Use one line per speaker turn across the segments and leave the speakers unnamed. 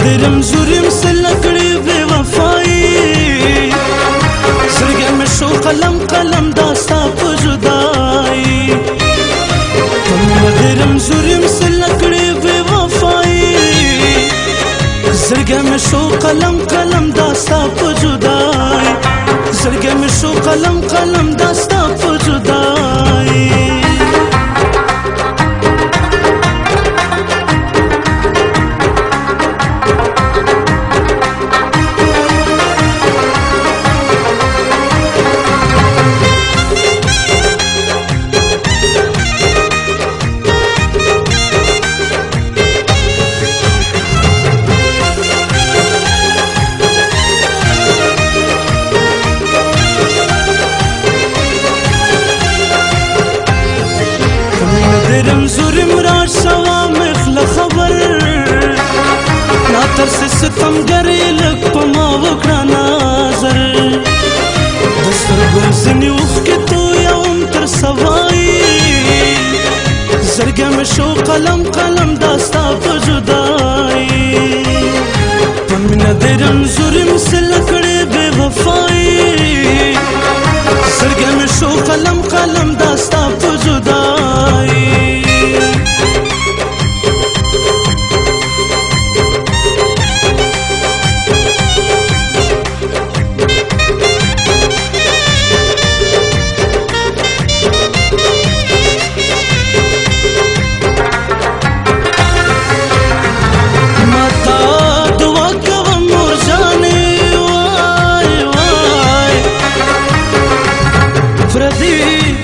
درم زورم سلکړې بے وفایي زړګی مې شو قلم قلم داستا په جدایي درم زورم سلکړې بے وفایي زړګی مې شو قلم قلم داستا په جدایي زړګی مې شو قلم قلم داستا په جدایي درم زورم را شوا مخل خبر نا ترس ستم گری لک پما وکړه نظر دستر ګوزنی اوخ کې تو یوم تر سوای زړګی مې شو قلم قلم داستا په جدایي پمینه درم زورم سلکړې بے وفایي زړګی مې شو قلم قلم داستا په جدایي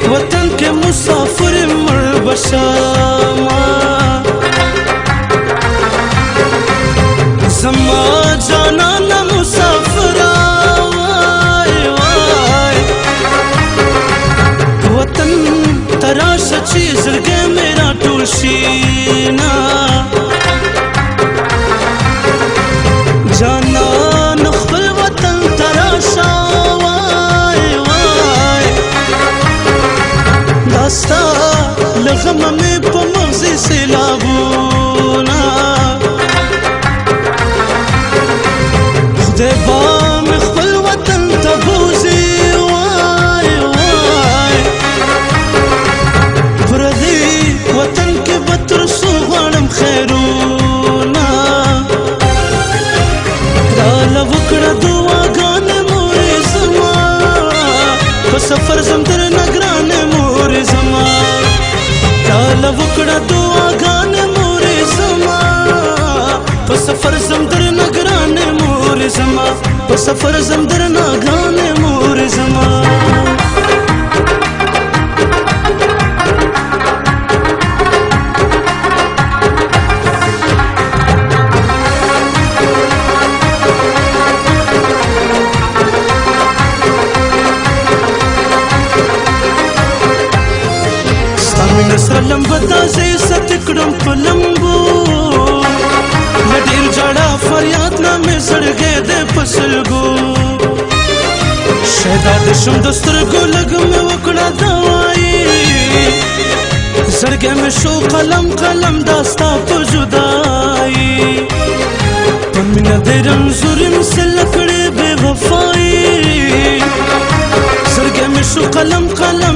वतन के मुसाफिर मर बशामा जमा जाना न मुसाफिरा वतन तराश चीज गे मेरा टूशीना जाना नखल वतन तराशा داستا لغم میں پا مغزی سیلابونا خدای با میں خپل وطن تبوزی وای وای پردی وطن کے بطر سو غانم خیرونا رالا وکڑا دعا گانے موری زما پا سفر زمدر نگران موری زما رالا وکڑا دعا گانے موری زما پا سفر زمدر نگران موری زما پا سفر زمدر نگران موری زما سلام بدازې ستکړم پلمبو لډیر جړه فریاد نامې سړګې د پسلګو شهدا د شم دسترګو لګم وکړه دوايي زړګې مې شو قلم قلم داستا په جدایي پمینه درم زورم سلکړې بے وفایي زړګې مې شو قلم قلم